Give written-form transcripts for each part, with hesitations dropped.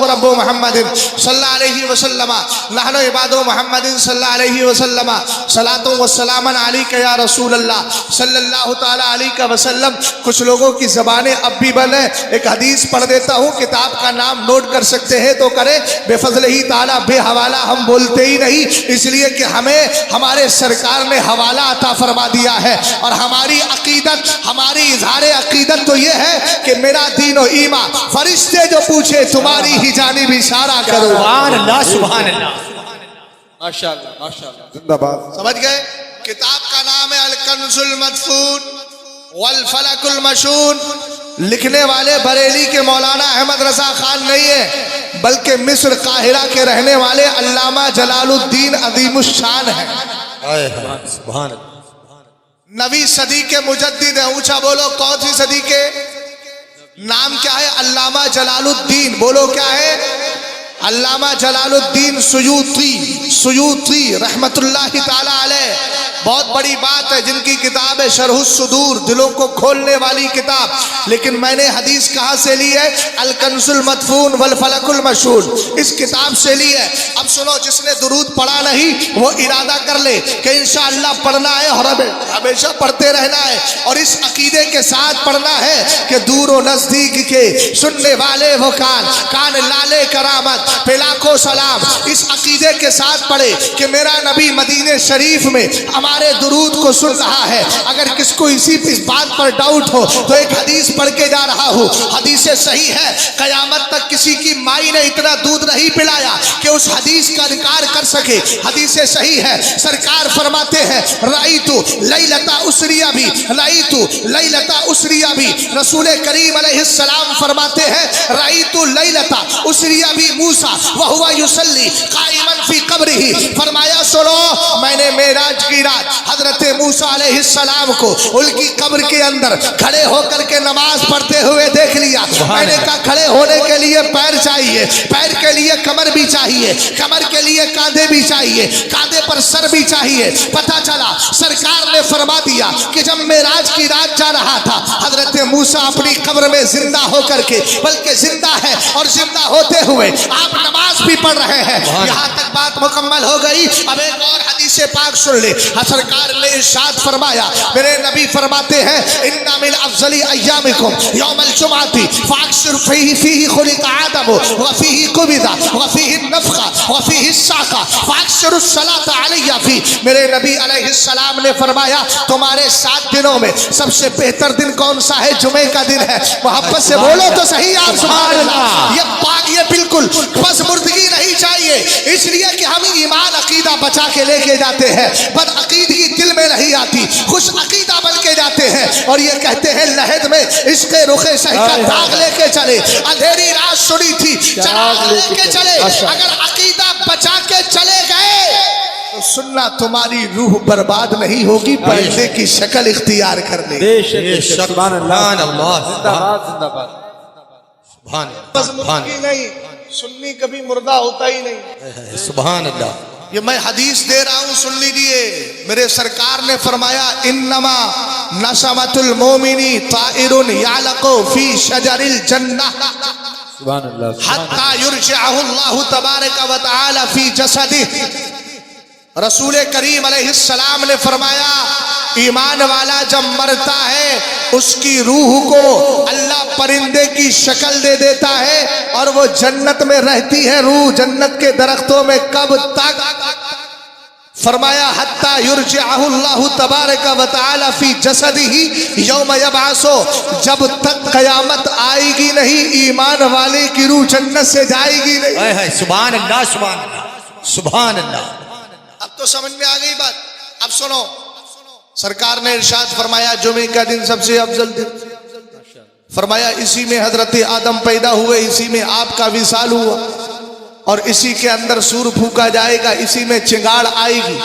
رب محمد صلی اللہ علیہ وسلم نحن عباد محمد صلی اللہ علیہ وسلم صلاۃ و سلام علیک یا رسول اللہ صلی اللہ تعالی علیہ وسلم۔ کچھ لوگوں کی زبانیں اب بھی بند ہیں، ایک حدیث پڑھ دیتا ہوں، کتاب کا نام نوٹ کر سکتے ہیں تو کریں، بے فضل ہی تعالی بے حوالہ ہم بولتے ہی نہیں، اس لیے کہ ہمیں ہمارے سرکار نے حوالہ عطا فرما دیا ہے، اور ہماری عقیدت، ہماری اظہار عقیدت تو یہ ہے کہ میرا دین و ایمان، فرشتے جو پوچھے تمہاری ہی جانب اشارہ کرو۔ سبحان اللہ سبحان اللہ ماشاءاللہ ماشاءاللہ، زندہ باد۔ سمجھ گئے؟ کتاب کا نام ہے الکنز المدفون والفلک المشون، لکھنے والے بریلی کے مولانا احمد رضا خان نہیں ہے، بلکہ مصر قاہرہ کے رہنے والے علامہ جلال الدین عظیم الشان ہیں۔ سبحان اللہ۔ نویں صدی کے مجدد ہیں، اونچا بولو کون سی صدی کے؟ نام کیا ہے؟ علامہ جلال الدین، بولو کیا ہے؟ علامہ جلال الدین سیوطی رحمت اللہ تعالی علیہ۔ بہت بڑی بات ہے، جن کی کتاب ہے شرح الصدور، دلوں کو کھولنے والی کتاب، لیکن میں نے حدیث کہاں سے لی ہے؟ الکنز المدفون والفلک المشون، اس کتاب سے لی ہے۔ اب سنو، جس نے درود پڑھا نہیں وہ ارادہ کر لے کہ انشاءاللہ پڑھنا ہے اور ہمیشہ پڑھتے رہنا ہے، اور اس عقیدے کے ساتھ پڑھنا ہے کہ دور و نزدیک کے سننے والے وہ کان لالے کرامت پہ لاکھوں سلام، اس عقیدے کے ساتھ پڑھے کہ میرا نبی مدینہ شریف میں ہمارے درود کو سن رہا ہے۔ اگر کس کو اس بات پر ڈاؤٹ ہو تو ایک حدیث پڑھ کے جا رہا ہوں، حدیث صحیح ہے، قیامت تک کسی کی مائی نے اتنا دودھ نہیں پلایا کہ اس حدیث کا انکار کر سکے۔ حدیث صحیح ہے، سرکار فرماتے ہیں رأیتو لیلتا اسریہ بھی، رأیتو لیلتا اسریہ بھی، رسول کریم علیہ السلام فرماتے ہیں رأیتو لیلتا اسریہ بھی موسیٰ وہو یصلی قائما فی قبرہ، فرمایا سنو، میں نے معراج کی رات حضرت موسیٰ علیہ السلام کو ان کی قبر کے اندر کھڑے ہو کر کے نماز پڑھتے ہوئے دیکھ لیا۔ میں نے کہا کھڑے ہونے کے لیے پیر چاہیے، پیر کے لیے کمر بھی چاہیے، کمر کے لیے کاندھے بھی چاہیے، کاندھے پر سر بھی چاہیے۔ پتہ چلا سرکار نے فرما دیا کہ جب معراج کی رات جا رہا تھا، حضرت موسیٰ اپنی قبر میں زندہ ہو کر کے، بلکہ زندہ ہے اور زندہ ہوتے ہوئے آپ نماز بھی پڑھ رہے ہیں۔ یہاں تک بات مکمل ہو گئی، اب ایک اور حدیث پاک سن لے۔ سرکار نے ارشاد فرمایا، میرے نبی فرماتے ہیں ان من افضل ایامکم یوم الجمعۃ فاکثر فیہ خلق آدم وفیہ قبض وفیہ النفخ وفیہ الصاعقہ فاکثر الصلاۃ علیہ فیہ۔ میرے نبی علیہ السلام نے فرمایا تمہارے 7 دنوں میں سب سے بہتر دن کون سا ہے؟ جمعے کا دن ہے۔ محبت سے بولو تو صحیح آپ سبحان اللہ۔ یہ بالکل بس مردگی نہیں چاہیے، اس لیے کہ ہم ایمان عقیدہ بچا کے لے کے جاتے ہیں، بد عقیدگی دل میں نہیں آتی، خوش عقیدہ بن کے جاتے ہیں، اور یہ کہتے ہیں لحد میں عشق رخ شہ کا داغ لے کے چلے، اندھیری رات سنی تھی چراغ لے کے چلے۔ اگر عقیدہ بچا کے چلے گئے تو سننا تمہاری روح برباد نہیں ہوگی، پرندے کی شکل اختیار کر لے گی۔ سبحان اللہ زندہ باد زندہ باد۔ سبحان بس اللہ مردگی نہیں، سنی کبھی مردہ ہوتا ہی نہیں۔ سبحان اللہ۔ یہ میں حدیث دے رہا ہوں، سن لیجئے۔ میرے سرکار نے فرمایا انما نسمۃ المومن طائر یعلق فی شجر الجنہ سبحان اللہ۔ حتی یرجعہ اللہ تبارک و تعالی فی جسدہ۔ رسول کریم علیہ السلام نے فرمایا ایمان والا جب مرتا ہے اس کی روح کو اللہ پرندے کی شکل دے دیتا ہے، اور وہ جنت میں رہتی ہے روح، جنت کے درختوں میں۔ کب تک؟ فرمایا حتی یرجعہ اللہ تبارک و تعالی فی جسدہ یوم یبعثو، جب تک قیامت آئے گی نہیں ایمان والے کی روح جنت سے جائے گی نہیں۔ سبحان اللہ سبحان اللہ سبحان اللہ۔ اب تو سمجھ میں آ گئی بات۔ اب سنو، سرکار نے ارشاد فرمایا جمعے کا دن سب سے افضل دن، فرمایا اسی میں حضرت آدم پیدا ہوئے، اسی میں آپ کا وصال ہوا، اور اسی کے اندر سور پھونکا جائے گا، اسی میں چنگاڑ آئے گی۔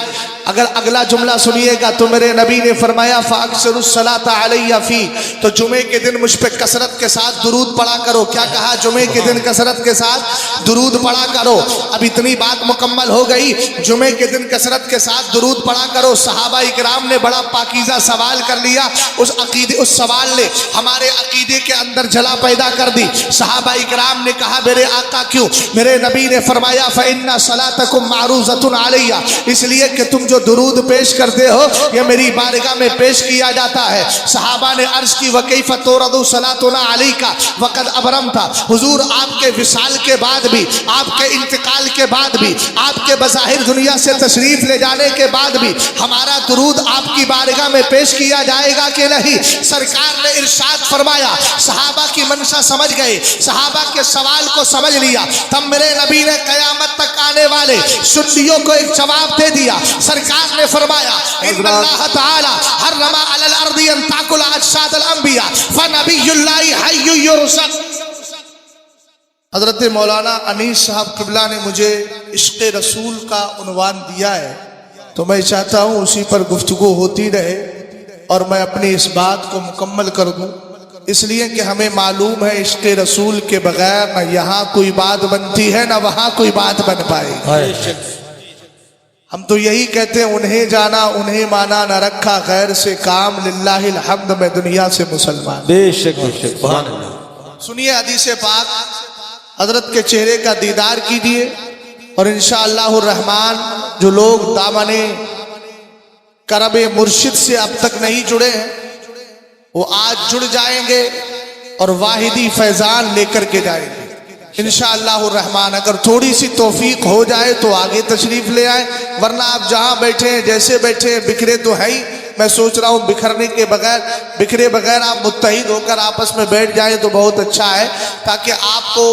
اگر اگلا جملہ سنیے گا تو میرے نبی نے فرمایا فاکثر الصلاۃ علیہ فی، تو جمعے کے دن مجھ پہ کثرت کے ساتھ درود پڑھا کرو۔ کیا کہا؟ جمعے کے دن کثرت کے ساتھ درود پڑھا کرو. اب اتنی بات مکمل ہو گئی. جمعے کے دن کثرت کے ساتھ درود پڑھا کرو. صحابہ اکرام نے بڑا پاکیزہ سوال کر لیا. اس سوال نے ہمارے عقیدے کے اندر جلا پیدا کر دی. صحابہ اکرام نے کہا میرے آقا کیوں؟ میرے نبی نے فرمایا فَإِنَّ صَلَاتَكُمْ مَعْرُوضَةٌ عَلَيَّ، اس لیے کہ تم جو درود پیش کرتے ہو یہ میری بارگاہ میں پیش کیا جاتا ہے. صحابہ نے عرض کی وَكَيْفَ تُرَدُ صَلَاتُنَا عَلَيْكَ وَقَدْ أَبْرَمْتَ، حضور آپ کے وصال کے بعد بھی، آپ کے انتقال کے بعد بھی، آپ کے بظاہر دنیا سے تشریف لے جانے کے بعد بھی ہمارا درود آپ کی بارگاہ میں پیش کیا جائے گا کہ نہیں؟ سرکار نے ارشاد فرمایا. صحابہ کی منشا سمجھ گئے، صحابہ کے سوال کو سمجھ لیا. تب میرے نبی نے قیامت تک آنے والے سنیوں کو ایک جواب دے دیا. سرکار نے فرمایا ان اللہ تعالی حرم علی الارض ان تاکل اجساد الانبیاء فنبی اللہ حی یرزق. حضرت مولانا انیس صاحب قبلہ نے مجھے عشق رسول کا عنوان دیا ہے، تو میں چاہتا ہوں اسی پر گفتگو ہوتی رہے اور میں اپنی اس بات کو مکمل کر دوں، اس لیے کہ ہمیں معلوم ہے عشق رسول کے بغیر نہ یہاں کوئی بات بنتی ہے نہ وہاں کوئی بات بن پائے. ہم تو یہی کہتے ہیں انہیں جانا انہیں مانا نہ رکھا غیر سے کام، للہ الحمد میں دنیا سے مسلمان. بے شک بے شک. سبحان اللہ. سنیے حدیث پاک، حضرت کے چہرے کا دیدار کیجئے اور انشاءاللہ الرحمن جو لوگ دامن کرب مرشد سے اب تک نہیں جڑے ہیں وہ آج جڑ جائیں گے اور واحدی فیضان لے کر کے جائیں گے انشاءاللہ الرحمن. اگر تھوڑی سی توفیق ہو جائے تو آگے تشریف لے آئیں، ورنہ آپ جہاں بیٹھے ہیں جیسے بیٹھے ہیں بکھرے تو ہے ہی. میں سوچ رہا ہوں بکھرنے کے بغیر، بکھرے بغیر آپ متحد ہو کر آپس میں بیٹھ جائیں تو بہت اچھا ہے، تاکہ آپ کو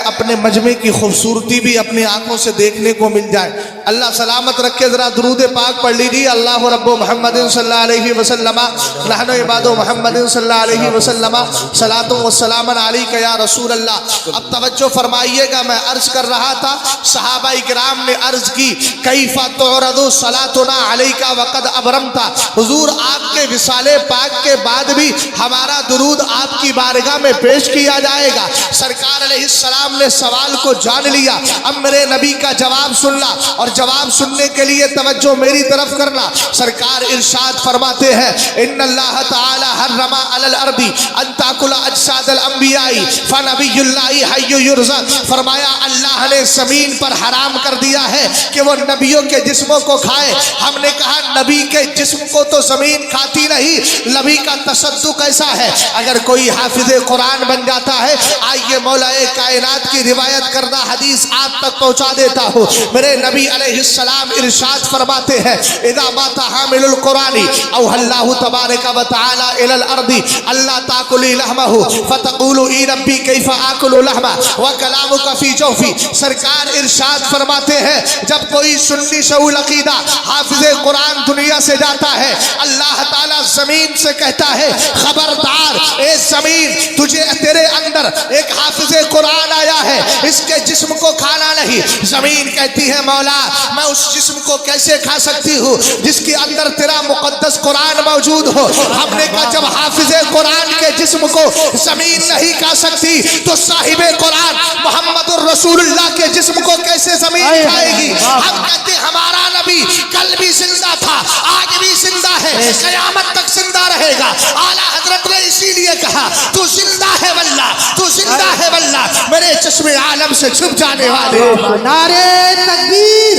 اپنے مجمع کی خوبصورتی بھی اپنی آنکھوں سے دیکھنے کو مل جائے. اللہ سلامت رکھے. ذرا درود پاک پڑھ لیجیے. اللہ رب محمد صلی اللہ علیہ وسلم نحن عباد محمد صلی اللہ علیہ وسلم صلاۃ و سلام علیک یا رسول اللہ. اب توجہ فرمائیے گا، میں عرض کر رہا تھا صحابہ اکرام نے عرض کی کیف تعرض صلاتنا علیک وقد ابرمت، حضور آپ کے وصال پاک کے بعد بھی ہمارا درود آپ کی بارگاہ میں پیش کیا جائے گا. سرکار علیہ السلام نے سوال کو جان لیا. اب میرے نبی کا جواب سننا، اور جواب سننے کے لیے توجہ میری طرف کرنا. سرکار ارشاد فرماتے ہیں ان اللہ تعالی حرم علی الارض ان تاکل اجساد الانبیاء فنبی اللہ حی یرزق. فرمایا اللہ نے زمین پر حرام کر دیا ہے کہ وہ نبیوں کے جسموں کو کھائے. ہم نے کہا نبی کے جسم کو تو زمین کھاتی نہیں، نبی کا تصدق ایسا ہے. اگر کوئی حافظ قرآن بن جاتا ہے، آئیے مولا کائنات کی روایت کردہ حدیث آپ تک پہنچا دیتا ہوں. میرے نبی علیہ السلام ارشاد فرماتے ہیں اذا مات حامل القرآن او اللہ تبارک و تعالی الی الارض اللہ تاکلی لحمہ فتقول ای ربی کیف آکل لحمہ وکلامک فی جوفی. سرکار ارشاد فرماتے ہیں جب کوئی سنی شعول عقیدہ حافظ قرآن دنیا سے جاتا ہے، اللہ تعالیٰ زمین سے کہتا ہے خبردار اے زمین، تجھے تیرے اندر ایک حافظ قرآن آیا ہے، اس کے جسم کو کھانا نہیں. زمین کہتی ہے مولا میں اس جسم کو کیسے کھا سکتی ہوں جس کے اندر تیرا مقدس قرآن موجود ہو. ہم نے کہا جب حافظ قرآن کے جسم کو زمین نہیں کھا سکتی تو صاحب قرآن محمد الرسول اللہ کے جسم کو کیسے زمین کھائے گی؟ ہم کہتے ہمارا نبی کل بھی زندہ تھا، آج بھی زندہ ہے، قیامت تک زندہ رہے گا. اعلیٰ حضرت نے اسی لیے کہا تو زندہ ہے واللہ، تو زندہ ہے واللہ، میرے چشم عالم سے چھپ جانے والے. نعرے تکبیر،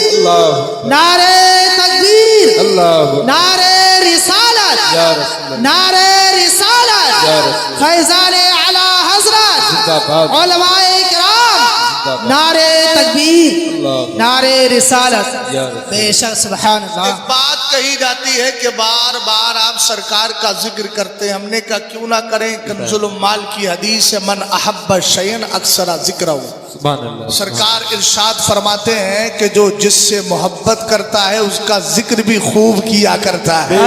نعرے تکبیر، نعرے رسالت، نعرے رسالت، فیضان اعلی حضرت، علماء کرام، نعرے تکبیر، نعرے رسالت. بے شک سبحان اللہ. ایک بات کہی جاتی ہے کہ بار بار آپ سرکار کا ذکر کرتے ہیں. ہم نے کہا کیوں نہ کریں. کنز المال کی حدیث ہے من احب شیئن اکثر ذکرہ. سرکار ارشاد فرماتے ہیں کہ جو جس سے محبت کرتا ہے اس کا ذکر بھی خوب کیا کرتا ہے.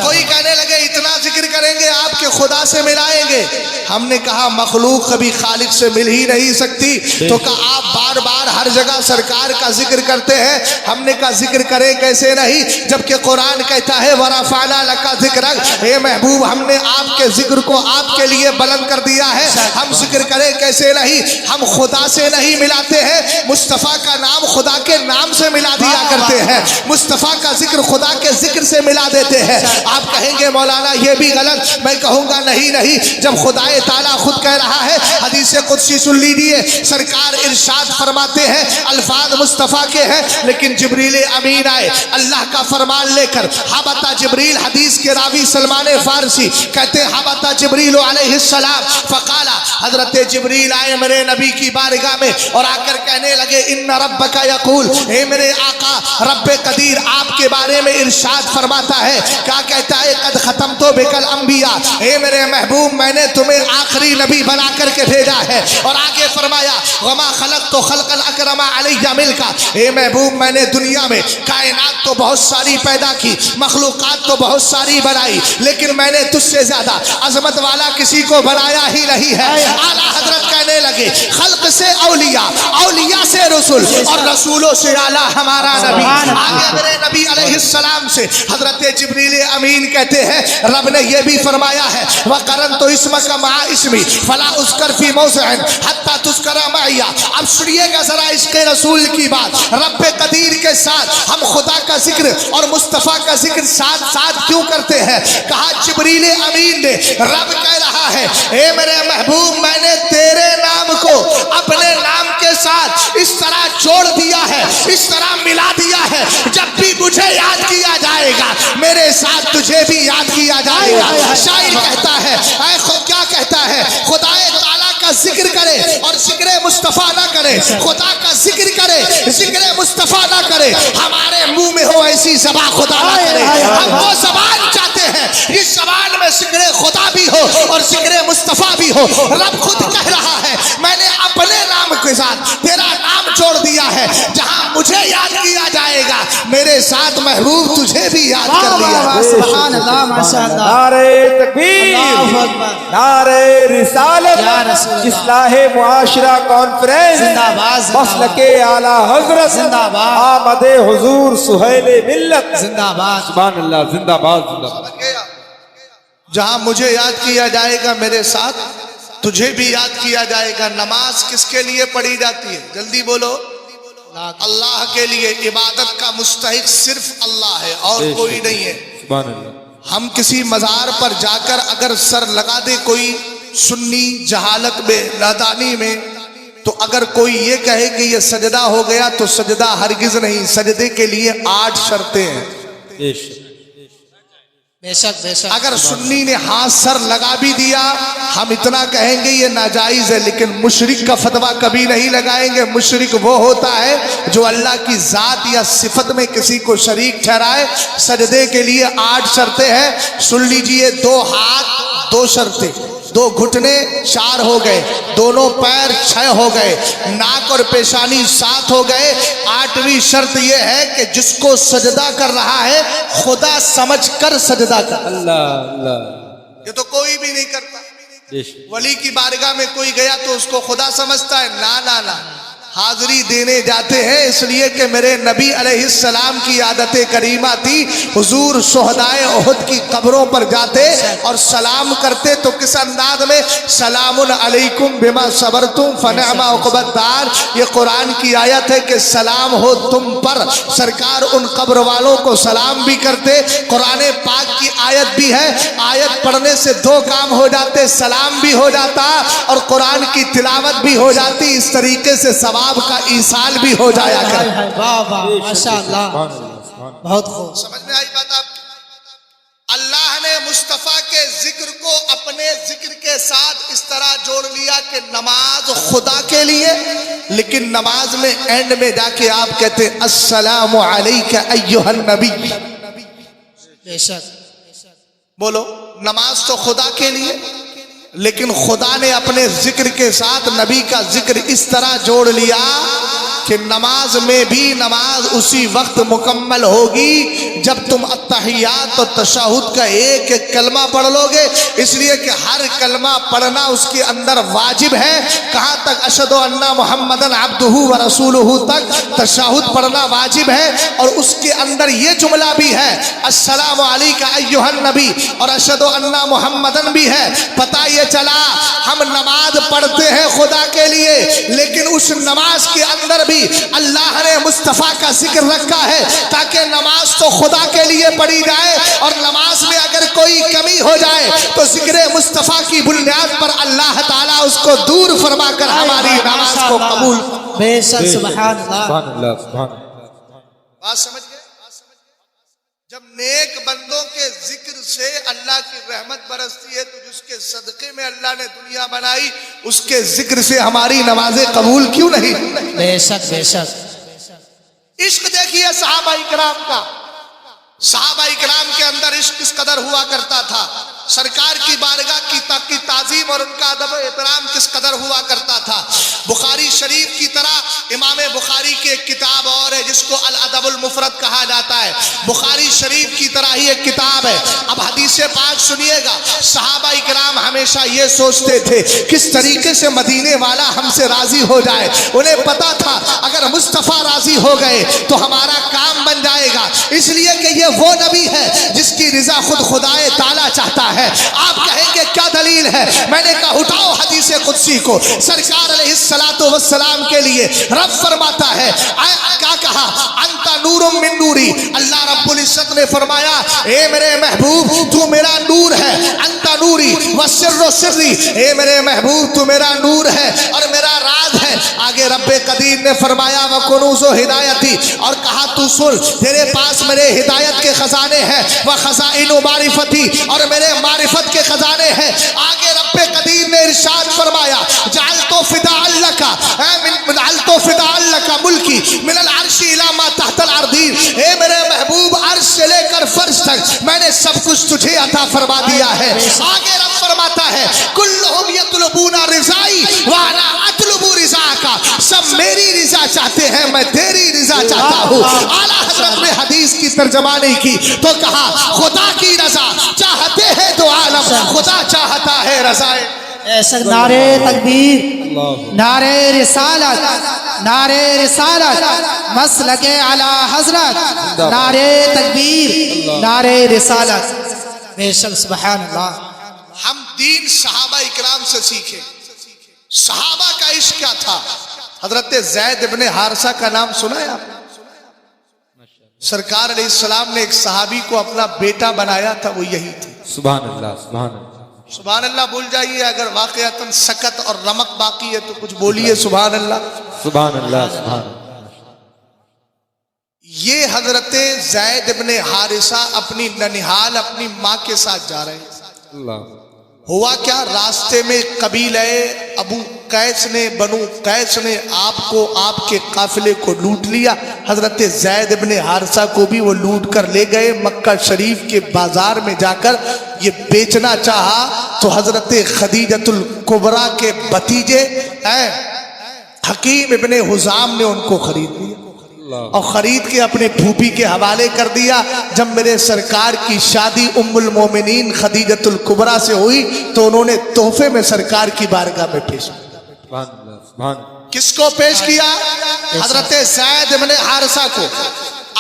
کوئی کہنے لگے اتنا ذکر کریں گے آپ کے خدا سے ملائیں گے. ہم نے کہا مخلوق کبھی خالق سے مل ہی نہیں سکتی، تو کہا آپ بار بار ہر جگہ سرکار کا ذکر کرتے ہیں. ہم نے کہا ذکر کریں کیسے نہیں جبکہ قرآن کہتا ہے وَرَفَعْنَا لَكَ ذِكْرَكَ، اے محبوب ہم نے آپ کے ذکر کو آپ کے لیے بلند کر دیا ہے. ہم ذکر کریں کیسے نہیں ہم خدا سے نہیں ملاتے ہیں، مصطفیٰ کا نام خدا کے نام سے ملا دیا کرتے ہیں، مصطفیٰ کا ذکر خدا کے ذکر سے ملا دیتے ہیں۔ آپ کہیں گے مولانا یہ بھی غلط، میں کہوں گا نہیں، جب خدا تعالیٰ خود کہہ رہا ہے، حدیث قدسی سن لیجیے، سرکار ارشاد فرماتے ہیں، الفاظ مصطفیٰ کے ہیں لیکن جبریل امین آئے اللہ کا فرمان لے کر، حبط جبریل، حدیث کے راوی سلمان فارسی کہتے ہیں حبط جبریل علیہ السلام فقالا، حضرت جبریل آئے میرے نبی کی بارگاہ میں اور آ کر کہنے لگے ان ربک یقول، اے میرے آقا رب قدیر آپ کے بارے میں ارشاد فرماتا ہے، کیا کہتا ہے، قد ختمت بک الانبیاء، اے میرے محبوب میں نے تمہیں آخری نبی بنا کر کے بھیجا ہے، اور آگے فرمایا وما خلقت خلقا اکرم علی ملکا، اے محبوب میں نے دنیا میں کائنات تو بہت ساری پیدا کی، مخلوقات تو بہت ساری بنائی، لیکن میں نے تجھ سے زیادہ عظمت والا کسی کو بنایا ہی نہیں ہے۔ اعلیٰ حضرت کہنے لگے خلق سے اولیاء، اولیاء سے رسول، اور رسولوں سے اعلیٰ ہمارا نبی۔ آگے میرے نبی علیہ السلام سے حضرت جبریل امین کہتے ہیں رب نے یہ بھی فرمایا ہے وَقَرَنْتُ اسْمَكَ مَعَ اسْمِي فَلَا أُذْكَرْ فِي مَوْضِعٍ حَتَّى تُذْكَرَ مَعِيَ۔ اب سنیے گا ذرا عشق رسول کی بات، رب قدیر کے ساتھ ہم خدا کا ذکر اور مصطفیٰ کا ذکر ساتھ ساتھ کیوں کرتے ہیں؟ کہا جبریل امین نے، رب کہہ رہا ہے اے میرے محبوب میں نے تیرے نام کو اپنے نام کے ساتھ اس طرح جوڑ دیا ہے، اس طرح ملا دیا ہے، جب بھی مجھے یاد کیا جائے گا میرے ساتھ تجھے بھی یاد کیا جائے گا۔ شاعر کہتا ہے اے کیا کہتا ہے، خدا تعالیٰ کا ذکر کرے اور ذکر مصطفیٰ نہ کرے، خدا کا ذکر کرے ذکر مصطفیٰ نہ کرے، ہمارے منہ میں ہو ایسی زبان خدا نہ کرے۔ ہم وہ زبان چاہتے ہیں اس زبان میں ذکر خدا بھی ہو اور ذکر مصطفیٰ بھی ہو۔ رب خود کہہ رہا ہے میں نے اپنے نام کے ساتھ تیرا نام جوڑ دیا ہے، جہاں مجھے یاد کیا جائے گا میرے ساتھ محبوب تجھے بھی یاد کر لیا۔ سبحان اللہ، ماشاء اللہ، نعرہ تکبیر، اللہ اکبر، نعرہ رسالت، یا رسول اللہ، اصلاح معاشرہ کانفرنس، زندہ باد، زندہ باد، مسلک اعلی حضرت، زندہ باد، آمد حضور سہیل ملت، زندہ باد، سبحان اللہ، زندہ باد، زندہ باد۔ جہاں مجھے یاد کیا جائے گا میرے ساتھ تجھے بھی یاد کیا جائے گا۔ نماز کس کے لیے پڑھی جاتی ہے؟ جلدی بولو۔ اللہ کے لیے، عبادت کا مستحق صرف اللہ ہے اور کوئی نہیں ہے۔ سبحان اللہ۔ ہم کسی مزار پر جا کر اگر سر لگا دے کوئی سنی جہالت میں، نادانی میں، تو اگر کوئی یہ کہے کہ یہ سجدہ ہو گیا تو سجدہ ہرگز نہیں، سجدے کے لیے 8 شرطیں ہیں۔ بے شک بے شک۔ اگر سنی نے ہاتھ سر لگا بھی دیا ہم اتنا کہیں گے یہ ناجائز ہے، لیکن مشرک کا فتویٰ کبھی نہیں لگائیں گے۔ مشرک وہ ہوتا ہے جو اللہ کی ذات یا صفت میں کسی کو شریک ٹھہرائے۔ سجدے کے لیے 8 شرطیں ہیں، سن لیجئے۔ 2 ہاتھ 2 شرطیں، 2 گھٹنے 4 ہو گئے، دونوں پیر 6 ہو گئے، ناک اور پیشانی 7 ہو گئے۔ 8ویں شرط یہ ہے کہ جس کو سجدہ کر رہا ہے خدا سمجھ کر سجدہ کر۔ اللہ اللہ، یہ تو کوئی بھی نہیں کرتا۔ بے شک۔ ولی کی بارگاہ میں کوئی گیا تو اس کو خدا سمجھتا ہے؟ نا، حاضری دینے جاتے ہیں اس لیے کہ میرے نبی علیہ السلام کی عادت کریمہ تھی، حضور شہدائے احد کی قبروں پر جاتے اور سلام کرتے تو کس انداز میں؟ سلام علیکم بما صبرتم فنعم عقبی الدار۔ یہ قرآن کی آیت ہے کہ سلام ہو تم پر۔ سرکار ان قبر والوں کو سلام بھی کرتے۔ قرآن پاک کی آیت بھی ہے، آیت پڑھنے سے 2 کام ہو جاتے، سلام بھی ہو جاتا اور قرآن کی تلاوت بھی ہو جاتی۔ اس طریقے سے ثواب کا ایصال بھی ہو جایا کر۔ واہ واہ، ماشاء اللہ، بہت خوب۔ سمجھ میں آئی بات آپ؟ اللہ نے مصطفیٰ کے ذکر کو اپنے ذکر کے ساتھ اس طرح جوڑ لیا کہ نماز خدا کے لیے، لیکن نماز میں اینڈ میں جا کے آپ کہتے ہیں السلام علیک ایھا النبی۔ بے شک، بولو، نماز تو خدا کے لیے، لیکن خدا نے اپنے ذکر کے ساتھ نبی کا ذکر اس طرح جوڑ لیا کہ نماز میں بھی نماز اسی وقت مکمل ہوگی جب تم التحیات اور تشہد کا ایک ایک کلمہ پڑھ لو گے، اس لیے کہ ہر کلمہ پڑھنا اس کے اندر واجب ہے۔ کہاں تک اشہد ان محمدن عبدہ و رسولہ تک تشہد پڑھنا واجب ہے، اور اس کے اندر یہ جملہ بھی ہے السلام علیک ایھا النبی، اور اشہد ان محمدن بھی ہے۔ پتہ یہ چلا ہم نماز پڑھتے ہیں خدا کے لیے، لیکن اس نماز کے اندر بھی اللہ نے مصطفیٰ کا ذکر رکھا ہے، تاکہ نماز تو خدا کے لیے پڑھی جائے، اور نماز میں اگر کوئی کمی ہو جائے تو ذکر مصطفیٰ کی بنیاد پر اللہ تعالیٰ اس کو دور فرما کر ہماری نماز کو قبول۔ بے شک سبحان اللہ۔ سبحان اللہ سبحان اللہ۔ بات سمجھ گئے؟ جب نیک بندوں کے ذکر سے اللہ کی رحمت برستی ہے تو جس کے صدقے میں اللہ نے دنیا بنائی اس کے ذکر سے ہماری نمازیں قبول کیوں نہیں؟ بے شک بے شک۔ عشق دیکھیے صحابہ اکرام کا، صحابہ اکرام کے اندر عشق کس قدر ہوا کرتا تھا، سرکار کی بارگاہ کی تعظیم اور ان کا ادب و احترام کس قدر ہوا کرتا تھا۔ بخاری شریف کی طرح امام بخاری کی ایک کتاب اور ہے جس کو الادب المفرد کہا جاتا ہے، بخاری شریف کی طرح ہی ایک کتاب ہے۔ اب حدیث پاک سنیے گا، صحابہ اکرام ہمیشہ یہ سوچتے تھے کس طریقے سے مدینے والا ہم سے راضی ہو جائے، انہیں پتا تھا اگر مصطفیٰ راضی ہو گئے تو ہمارا کام بن جائے گا، اس لیے کہ یہ وہ نبی ہے جس کی رضا خود خدائے تعالیٰ چاہتا ہے۔ آپ کہیں گے کیا دلیل ہے؟ میں نے کہا اٹھاؤ حدیث قدسی کو، سرکار علیہ الصلوۃ والسلام کے لیے رب فرماتا ہے، کیا کہا؟ انت نور من نوری، اللہ رب العزت نے فرمایا اے میرے محبوب تو میرا نور ہے، انت نوری وسر سری، اے میرے محبوب تو میرا نور ہے اور میرا راز ہے۔ آگے رب قدیر نے فرمایا وکنوز ہدایتی، اور کہا تو سن تیرے پاس میرے ہدایت کے خزانے ہیں، وخزائن معرفتی، اور میرے معرفت کے خزانے ہیں۔ آگے رب قدیر نے ارشاد فرمایا جعلت فداء لک، جعلت فداء لک ملکی من العرش الی ما تحت الارضین، اے میرے محبوب عرش سے لے کر فرش تک میں نے سب کچھ تجھے عطا فرما دیا ہے۔ آگے رب فرماتا ہے کلہم یطلبون رضائی وانا اطلب رضاک، سب میری رضا چاہتے ہیں میں تیری رضا چاہتا ہوں۔ اعلیٰ حضرت نے حدیث کی ترجمانی کی تو کہا خدا کی رضا چاہتے ہیں تو عالم خدا چاہتا ہے رضائے۔ ایسا نعرے تکبیر، نعرے رسالت، نعرے رسالت، مسلک اعلیٰ حضرت، نعرے تکبیر، نعرے رسالت۔ بے شک سبحان اللہ۔ ہم دین صحابہ اکرام سے سیکھیں۔ صحابہ کا عشق کیا تھا؟ حضرت زید ابن حارثہ کا نام سنا ہے آپ؟ سرکار علیہ السلام نے ایک صحابی کو اپنا بیٹا بنایا تھا، وہ یہی تھے۔ سبحان اللہ سبحان اللہ۔ سبحان اللہ بول جائیے، اگر واقعتاً سکت اور رمق باقی ہے تو کچھ بولیے سبحان اللہ۔ سبحان اللہ سبحان اللہ۔ یہ حضرت زید ابن حارثہ اپنی ننہال اپنی ماں کے ساتھ جا رہے ہیں۔ اللہ۔ ہوا کیا، راستے میں قبیلہ ابو قیس نے، بنو قیس نے آپ کو، آپ کے قافلے کو لوٹ لیا۔ حضرت زید ابن حارثہ کو بھی وہ لوٹ کر لے گئے۔ مکہ شریف کے بازار میں جا کر یہ بیچنا چاہا تو حضرت خدیجۃ الکبریٰ کے بھتیجے حکیم ابن حزام نے ان کو خرید لیا اور خرید کے اپنے پھوپھی کے حوالے کر دیا۔ جب میرے سرکار کی شادی ام المومنین خدیجۃ الکبریٰ سے ہوئی تو انہوں نے تحفے میں سرکار کی بارگاہ میں پیش کیا۔ سبحان اللہ سبحان اللہ۔ کس کو پیش کیا؟ حضرت زید ابن حارثہ کو۔